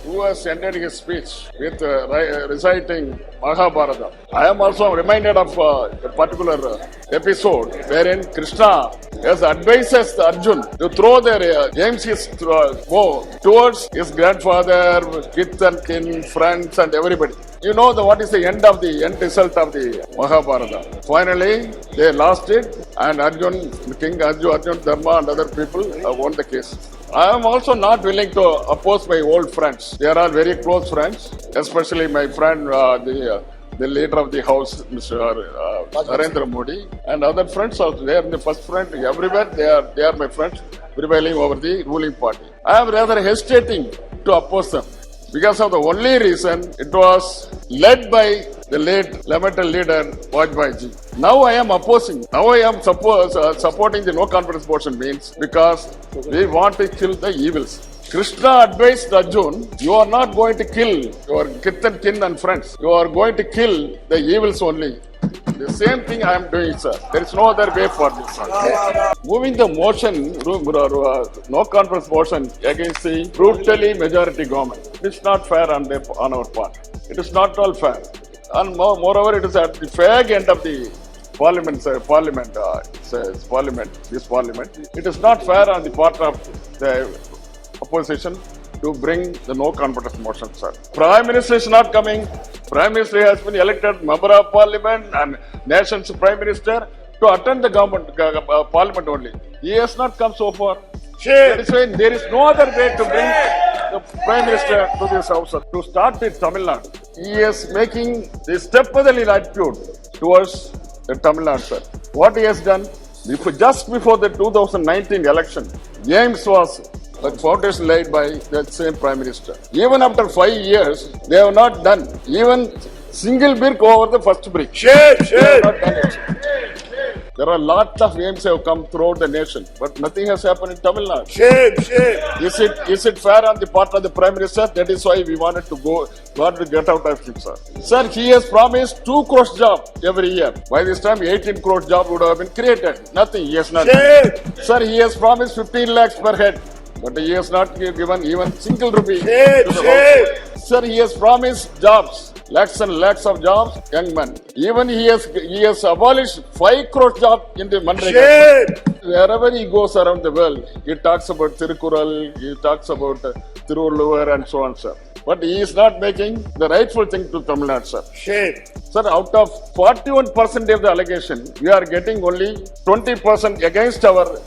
who has ended his speech with reciting Mahabharata. I am also reminded of a particular episode wherein Krishna has advises Arjun to throw their aims his bow towards his grandfather, kith and kin, friends, and everybody. You know what is the end result of the Mahabharata. Finally, they lost it, and King Arjun, Dharma, and other people won the case. I am also not willing to oppose my old friends. They are all very close friends, especially my friend, the leader of the house, Mr. Narendra Modi, and other friends also. They are the first friend everywhere. They are my friends prevailing over the ruling party. I am rather hesitating to oppose them because of the only reason it was led by the late lamented leader Vajpayee. Now I am opposing. Now I am supporting the no confidence motion means because we want to kill the evils. Krishna advised Arjun, you are not going to kill your kith and kin and friends. You are going to kill the evils only. The same thing I am doing, sir. There is no other way for this, sir. Moving the motion, no confidence motion against the brutally majority government. It is not fair on our part. It is not all fair. And moreover, it is at the fag end of the parliament. This parliament. It is not fair on the part of the opposition to bring the no confidence motion, sir. Prime Minister is not coming. Prime Minister has been elected member of parliament and nation's prime minister to attend the government parliament only. He has not come so far. That is why there is no other way to bring the prime minister to this house. To start with Tamil Nadu, he is making the stepmotherly attitude towards the Tamil Nadu, sir. What he has done, just before the 2019 election, James was a foundation laid by the same Prime Minister. Even after 5 years, they have not done even single brick over the first brick. There are a lot of aims have come throughout the nation, but nothing has happened in Tamil Nadu. Is it fair on the part of the Prime Minister? That is why we wanted to get out of it, sir. Sir, he has promised 2 crore jobs every year. By this time, 18 crore jobs would have been created. Nothing. He has not done. Sir, he has promised 15 lakhs per head. But he has not given even single rupee to the household. Sir, he has promised jobs, lakhs and lakhs of jobs, young men. Even he has abolished 5 crore jobs in the Manrega. Wherever he goes around the world, he talks about Tirukural, he talks about Tiruvallur and so on, sir. But he is not making the rightful thing to Tamil Nadu, sir. Sir, out of 41% of the allegation, we are getting only 20% against our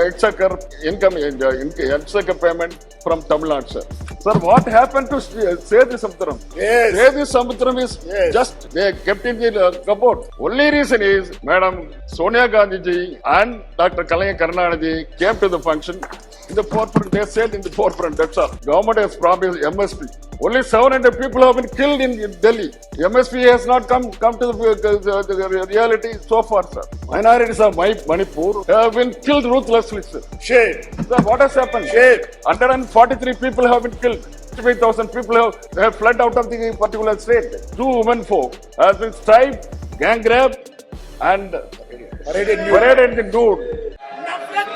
exchequer income, exchequer payment from Tamil Nadu, sir. Sir, what happened to Sethi Samutram? Sethi Samutram is just, they kept in the cupboard. Only reason is, Madam Sonia Gandhi ji and Dr. Kalaiya Karunanidhi came to the function. In the forefront, they said in the forefront, that's all. Government has promised MSP. Only 700 people have been killed in Delhi. MSP has not come to the reality so far, sir. Minorities of Manipur have been killed ruthlessly, sir. Sir, what has happened? 143 people have been killed. 55,000 people have fled out of the particular state. 2 women folk have been striped, gang raped, and paraded in nude.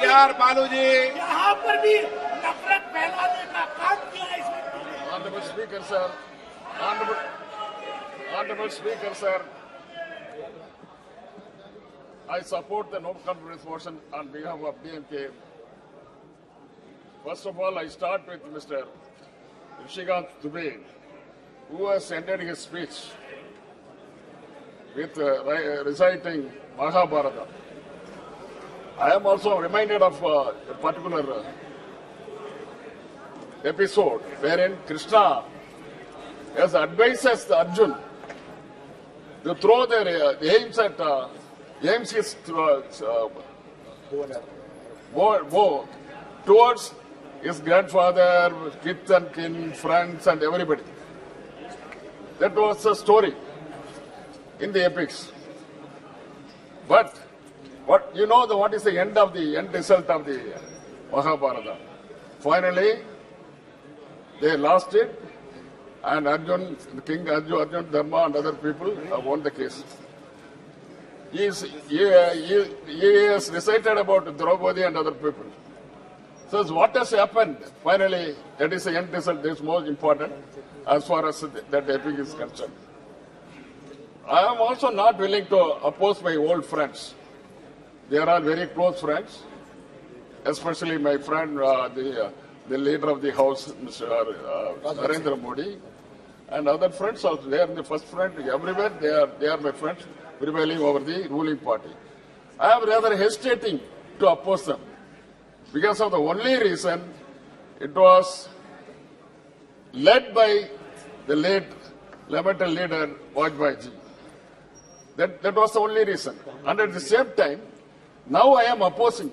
बालू जी यहाँ पर भी नफरत फैलाने का काम किया इसने. Honorable Speaker, sir. Honorable Speaker, sir. I support the no confidence motion on behalf of DMK. First of all, I start with Mr. Rishikant Dubey, who has ended his speech with reciting Mahabharata. I am also reminded of a particular episode wherein Krishna has advises Arjun to throw their aims his bow towards his grandfather, kith and kin, friends, and everybody. That was a story in the epics. But what is the end result of the Mahabharata? Finally, they lost it, and King Arjun, Dharma, and other people won the case. He has recited about Draupadi and other people. So what has happened? Finally, that is the end result. That is most important as far as that epic is concerned. I am also not willing to oppose my old friends. They are all very close friends, especially my friend, the leader of the house, Mr. Narendra Modi, and other friends also. They are the first friend everywhere. They are my friends prevailing over the ruling party. I am rather hesitating to oppose them because of the only reason it was led by the late lamented leader Vajpayee. That was the only reason. And at the same time, now I am opposing.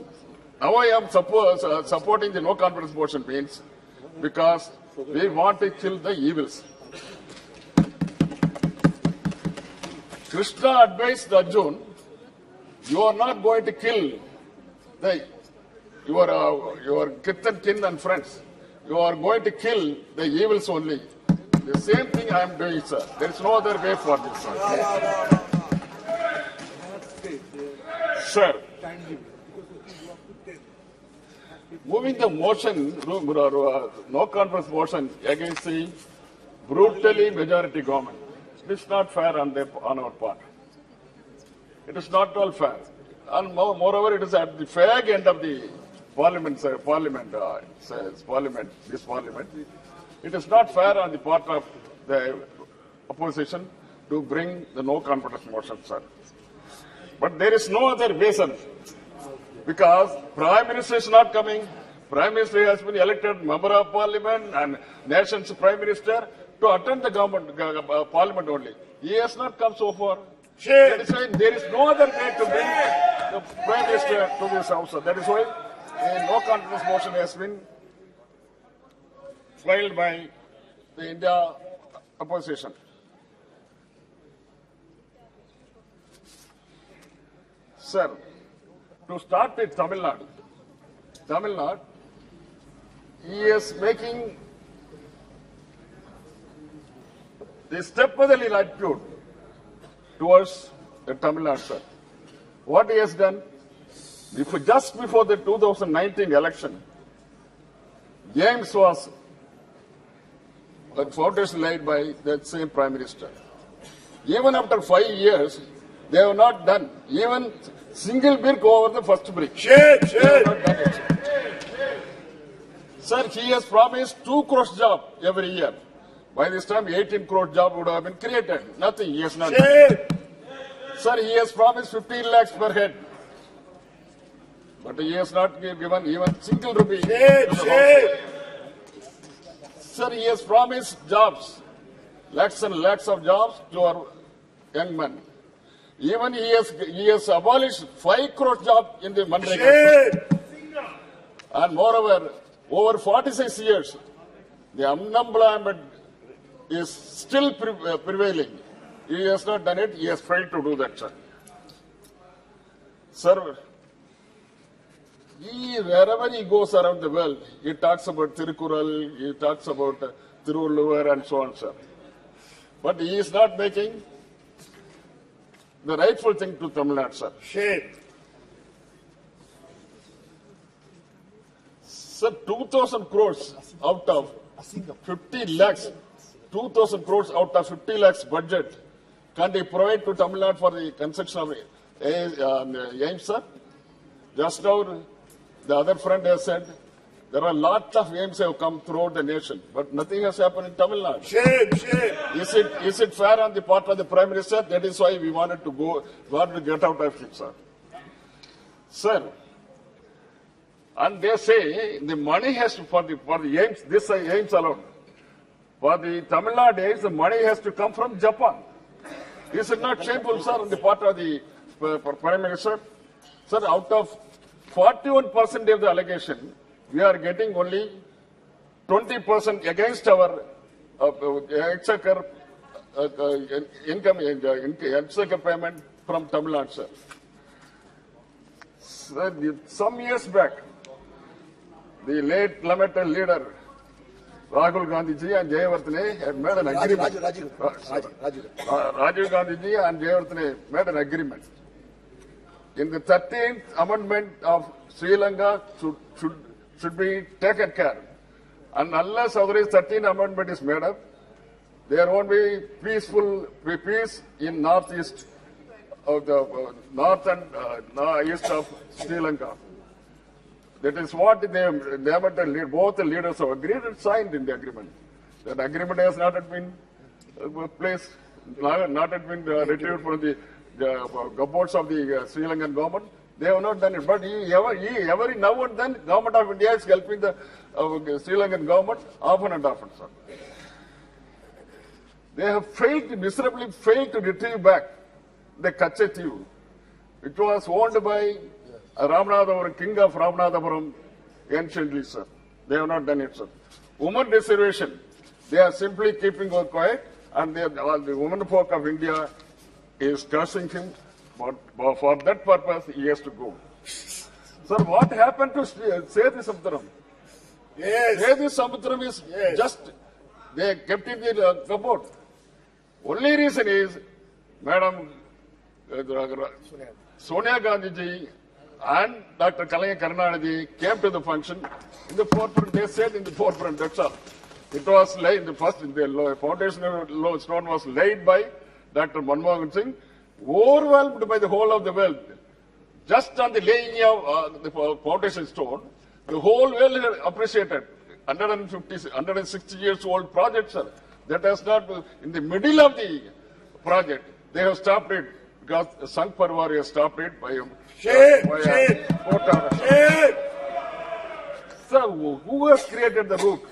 Now I am supporting the no confidence motion means because we want to kill the evils. Krishna advised Arjun, you are not going to kill your kith and kin and friends. You are going to kill the evils only. The same thing I am doing, sir. There is no other way for this, sir. Sir, moving the motion, no confidence motion against the brutally majority government, it is not fair on our part. It is not at all fair. And moreover, it is at the fag end of the parliament. This parliament. It is not fair on the part of the opposition to bring the no confidence motion, sir. But there is no other reason because Prime Minister is not coming. Prime Minister has been elected member of Parliament and nation's Prime Minister to attend the government Parliament only. He has not come so far. That is why there is no other way to bring the Prime Minister to this house. That is why a no confidence motion has been filed by the India opposition. Sir, to start with Tamil Nadu, he is making the stepmotherly attitude towards the Tamil Nadu, sir. What he has done, just before the 2019 election, James was a foundation laid by that same Prime Minister. Even after 5 years, they have not done even single brick over the first brick. Sir, he has promised 2 crore job every year. By this time, 18 crore job would have been created. Nothing, he has not done. Sir, he has promised 15 lakhs per head. But he has not given even single rupee. Sir, he has promised jobs, lakhs and lakhs of jobs to our young men. Even he has abolished 5 crore job in the Manrega. And moreover, over 46 years, the unemployment is still prevailing. He has not done it. He has failed to do that, sir. Sir, wherever he goes around the world, he talks about Tirukural, he talks about Tiruvallur and so on, sir. But he is not making the rightful thing to Tamil Nadu, sir. Shame. Sir, 2,000 crores out of 50 lakhs, 2,000 crores out of 50 lakhs budget, can they provide to Tamil Nadu for the construction of AIMS, sir? Just now, the other friend has said, there are lots of AIMS have come throughout the nation, but nothing has happened in Tamil Nadu. Shame. Is it fair on the part of the Prime Minister? That is why we wanted to get out of it, sir. Sir, and they say the money has to, for the AIMS, this AIMS alone. For the Tamil Nadu AIMS, the money has to come from Japan. Is it not shameful, sir, on the part of the Prime Minister? Sir, out of 41% of the allegation, we are getting only 20% against our exchequer income, exchequer payment from Tamil Nadu, sir. Sir, some years back, the late lamented leader Rahul Gandhi ji and Jayavardhane had made an agreement. Rajiv Gandhi ji and Jayavardhane made an agreement. In the 13th amendment of Sri Lanka should should be taken care. And unless otherwise 13th Amendment is made up, there won't be peace in northeast of the north and east of Sri Lanka. That is what both the leaders have agreed and signed in the agreement. That agreement has not yet been placed, not yet been retrieved from the cupboards of the Sri Lankan government. They have not done it. But every now and then, government of India is helping the Sri Lankan government often and often, sir. They have miserably failed to retrieve back the Kachetiu. It was owned by Ramanathapuram, king of Ramanathapuram, anciently, sir. They have not done it, sir. Women reservation, they are simply keeping her quiet, and the women folk of India is cursing him. But for that purpose, he has to go. Sir, what happened to Sethi Samudram? Yes. Sethi Samudram is just, they kept in the cupboard. Only reason is, Madam Sonia Gandhi ji and Dr. Kalaya Karnanidhi came to the function in the forefront. They said in the forefront, that's all. It was laid, the foundation stone was laid by Dr. Manmohan Singh, overwhelmed by the whole of the world. Just on the laying of the foundation stone, the whole world appreciated. 160 years old project, sir. That has not, in the middle of the project, they have stopped it because Sangh Parwar has stopped it by court order. Sir, who has created the route?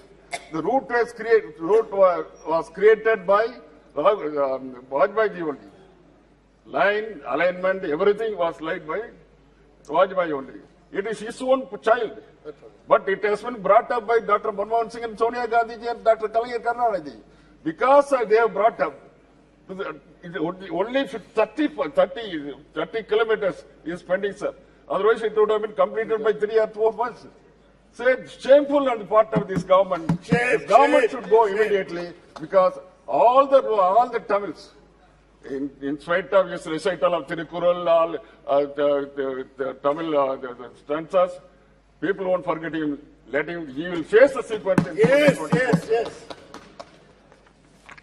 The route was created by Vajpayee only. Line, alignment, everything was laid by Vajpayee only. It is his own child. But it has been brought up by Dr. Manmohan Singh and Sonia Gandhi and Dr. Kalaya Karnanidhi. Because they have brought up, only 30 kilometers is pending, sir. Otherwise, it would have been completed by 3 or 4 months. So it's shameful on the part of this government. This government should go immediately because all the Tamils, in spite of his recital of Tirukural, the Tamil stanzas, people won't forget him. Let him, he will face the sequence. Yes.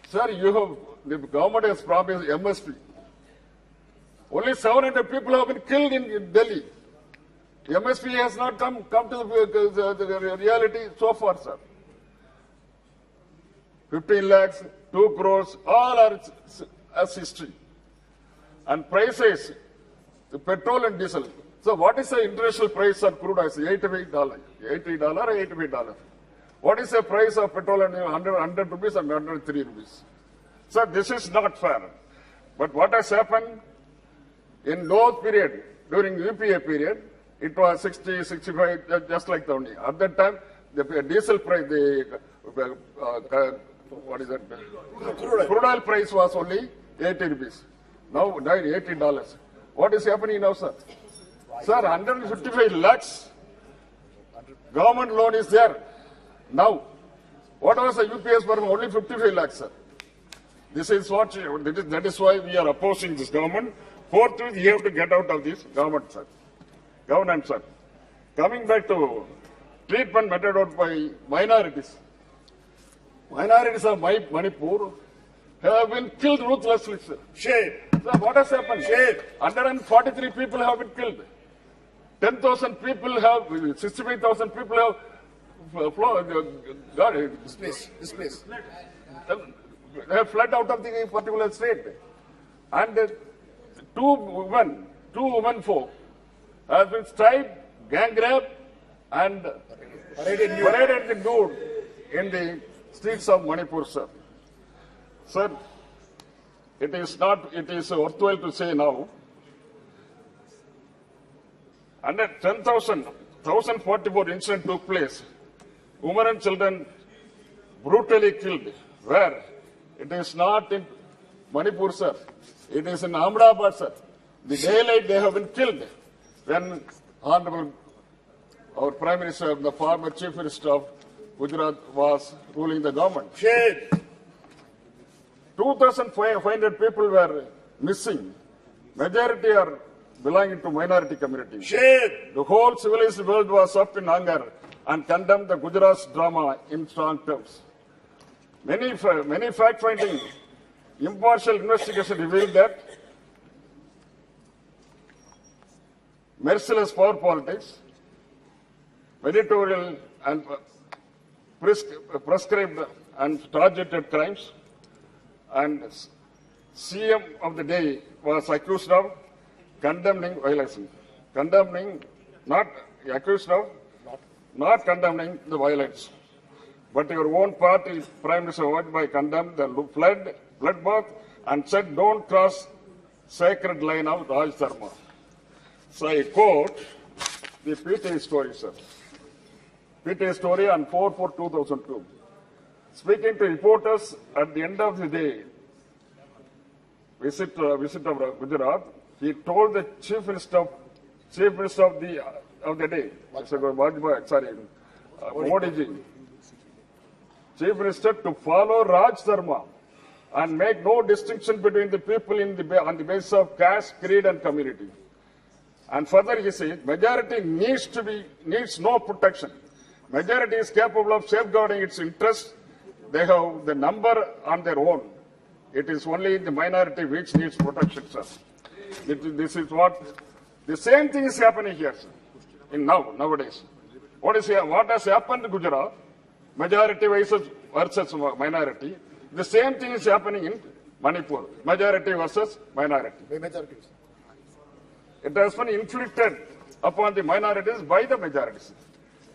Sir, the government has promised MSP. Only 700 people have been killed in Delhi. MSP has not come to the reality so far, sir. 15 lakhs, 2 crores, all are as history. And prices, the petrol and diesel. So what is the international price of crude oil? $88. $80 or $88. What is the price of petrol and 100 rupees and 103 rupees? Sir, this is not fair. But what has happened in those period, during UPA period, it was 60, 65, just like the only. At that time, the diesel price, what is that? Crude oil price was only 80 rupees. Now, $80. What is happening now, sir? Sir, 155 lakhs government loan is there. Now, what was the UPS for only 55 lakhs, sir? This is what, that is why we are opposing this government. Forthwith, you have to get out of this government, sir. Governance, sir. Coming back to treatment meted out by minorities. Minorities of Manipur have been killed ruthlessly, sir. Shame. Sir, what has happened? Shame. 143 people have been killed. 10,000 people have, 65,000 people have got it. Displace. They have fled out of the particular state. And two women folk have been striped, gang raped, and paraded nude in the streets of Manipur, sir. Sir, it is worthwhile to say now, under 1,044 incidents took place. Women and children brutally killed. Where? It is not in Manipur, sir. It is in Ahmedabad, sir. The daylight they have been killed. When Honorable, our Prime Minister, the former Chief Minister of Gujarat was ruling the government. Shame. 2,500 people were missing. Majority are belonging to minority community. Shame. The whole civilized world was up in anger and condemned the Gujarat's drama in strong terms. Many fact-finding, impartial investigation revealed that merciless power politics, editorial and prescribed and targeted crimes, and CM of the day was accused of condemning violation, not condemning the violence. But your own party, Prime Minister Vajpayee, condemned the bloodbath and said, "Don't cross sacred line of Raj Dharma." So I quote the PTA story, sir. PTA story on 4/4/2002. Speaking to reporters at the end of the day, visit of Gujarat, he told the Chief Minister of the day, Modi ji, Chief Minister, to follow Raj Dharma and make no distinction between the people on the basis of caste, creed, and community. And further, he said, majority needs no protection. Majority is capable of safeguarding its interests. They have the number on their own. It is only the minority which needs protection, sir. This is what the same thing is happening here, sir. Nowadays, what has happened to Gujarat? Majority versus minority. The same thing is happening in Manipur. Majority versus minority. It has been inflicted upon the minorities by the majorities.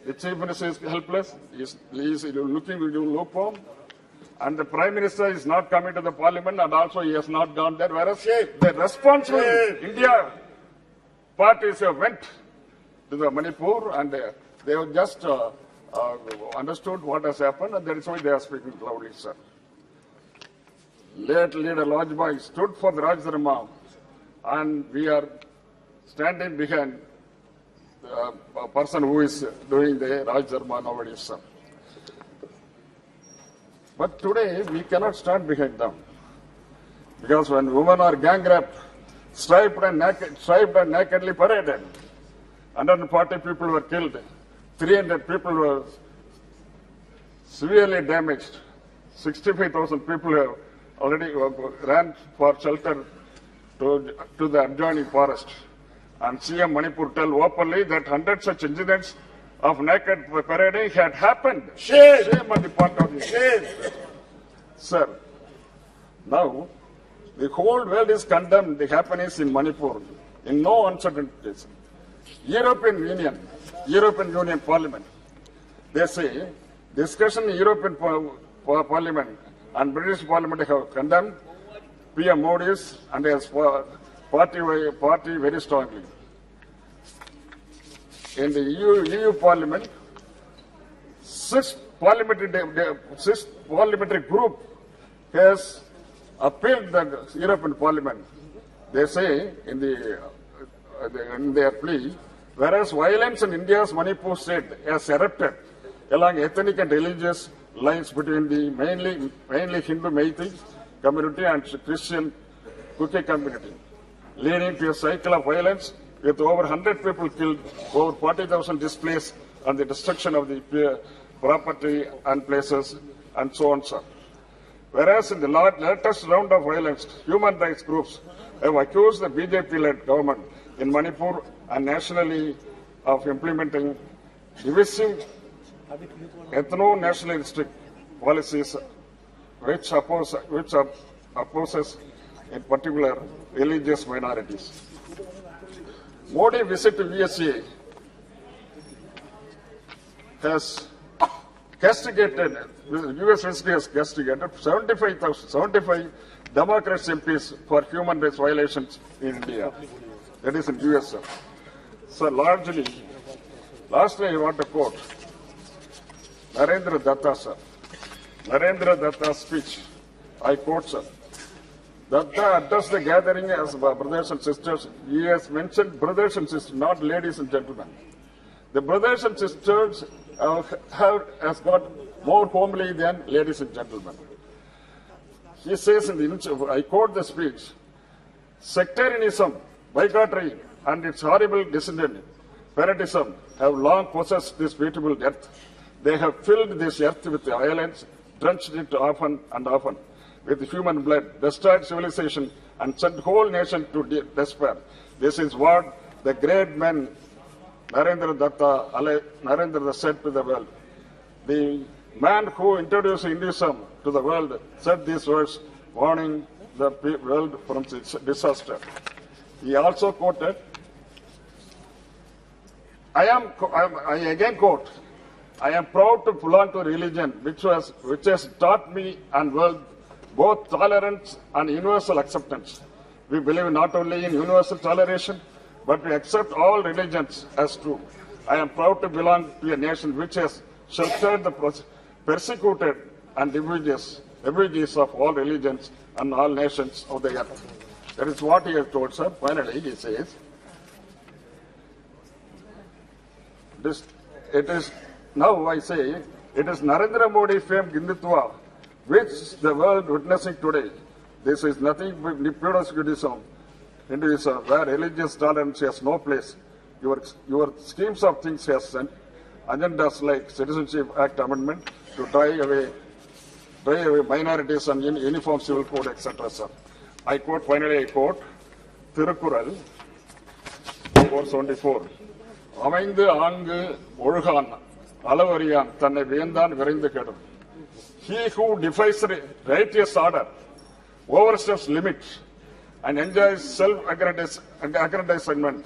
The Chief Minister is helpless. He is looking lukewarm. And the Prime Minister is not coming to the Parliament, and also he has not gone there. Whereas the responsible India parties have went to the Manipur, and they have just understood what has happened, and that is why they are speaking loudly, sir. Late leader Vajpayee stood for the Raj Dharma, and we are standing behind a person who is doing the Raj Dharma nowadays, sir. But today, we cannot stand behind them. Because when women are gang raped, striped and nakedly paraded, 140 people were killed, 300 people were severely damaged, 65,000 people have already ran for shelter to the adjoining forest. And CM Manipur tell openly that 100 such incidents of naked parading had happened. Shame on the part of the shame. Sir, now the whole world is condemned the happenings in Manipur in no uncertainties. European Union Parliament, they say discussion in European Parliament and British Parliament have condemned PM Modi's and his party very strongly. In the EU Parliament, sixth parliamentary group has appealed the European Parliament. They say in their plea, whereas violence in India's Manipur state has erupted along ethnic and religious lines between the mainly Hindu Meitei community and Christian Quirky community, leading to a cycle of violence with over 100 people killed, over 40,000 displaced, and the destruction of the property and places, and so on, sir. Whereas in the latest round of violence, human rights groups have accused the BJP-led government in Manipur and nationally of implementing divisive ethno-nationalistic policies which opposes in particular religious minorities. Modi visit to VSA has castigated, the US has castigated 75 Democrats MPs for human rights violations in India. That is in US, sir. So lastly I want to quote Narendra Datta, sir. Narendra Datta's speech. I quote, sir. Datta addressed the gathering as brothers and sisters. He has mentioned brothers and sisters, not ladies and gentlemen. The brothers and sisters has got more homely than ladies and gentlemen. He says in the, I quote the speech, sectarianism, bigotry, and its horrible descendant, parasitism, have long possessed this beautiful earth. They have filled this earth with violence, drenched it often and often with human blood, destroyed civilization, and sent whole nation to despair. This is what the great man Narendra said to the world. The man who introduced Hinduism to the world said these words, warning the world from disaster. He also quoted, I again quote, I am proud to belong to a religion which has taught me and world both tolerance and universal acceptance. We believe not only in universal toleration, but we accept all religions as true. I am proud to belong to a nation which has sheltered the persecuted and refugees of all religions and all nations of the earth. That is what he has told, sir. Finally, he says, it is Narendra Modi famed Hindutva, which the world witnessing today. This is nothing but Hinduism, where religious tolerance has no place. Your schemes of things has sent agendas like Citizenship Act amendment to drive away minorities and uniform civil code, etc. Sir. I quote, Tirukkural 474. அமைந்து ஆங்கு ஒழுகான் அளவறியான் தன்னை வேந்தான் விரைந்து கெடும். He who defies righteous order, oversteps limits, and enjoys self-aggrandizement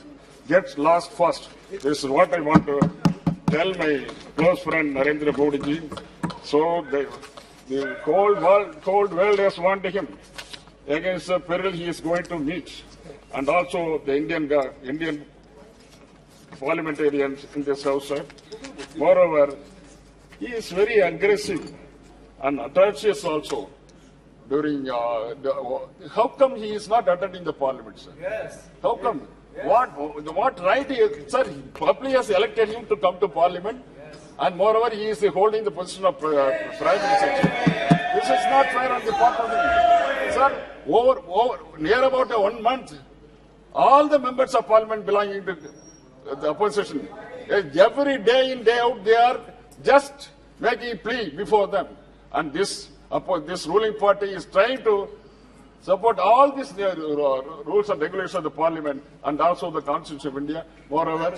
gets lost fast. This is what I want to tell my close friend Narendra Modi ji. So the cold world has warned him against the peril he is going to meet, and also the Indian parliamentarians in this house. Moreover, he is very aggressive and atrocious also. During how come he is not attending the parliament, sir? Yes. How come? Yes. What right? Sir, public has elected him to come to parliament, yes. And moreover, he is holding the position of prime minister. This is not fair on the part of the sir. Near about 1 month, all the members of parliament belonging to the opposition, every day in day out, they are just making plea before them, and this ruling party is trying to support all these rules and regulations of the parliament and also the Constitution of India. Moreover,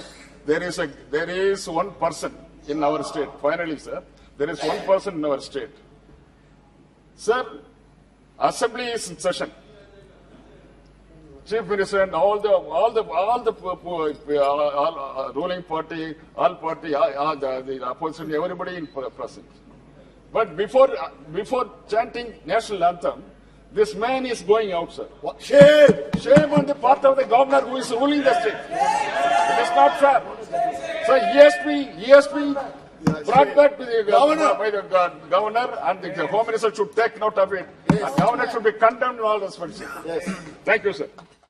there is one person in our state. Finally, sir, there is one person in our state. Sir, assembly is in session. Chief Minister and all the ruling party, the opposition, everybody in present. But before chanting national anthem, this man is going out, sir. Shame on the part of the governor who is ruling the state. It is not fair. So he has been brought back to the governor by the governor, and the home minister should take note of it. And governor should be condemned in all respects. Yes. Thank you, sir.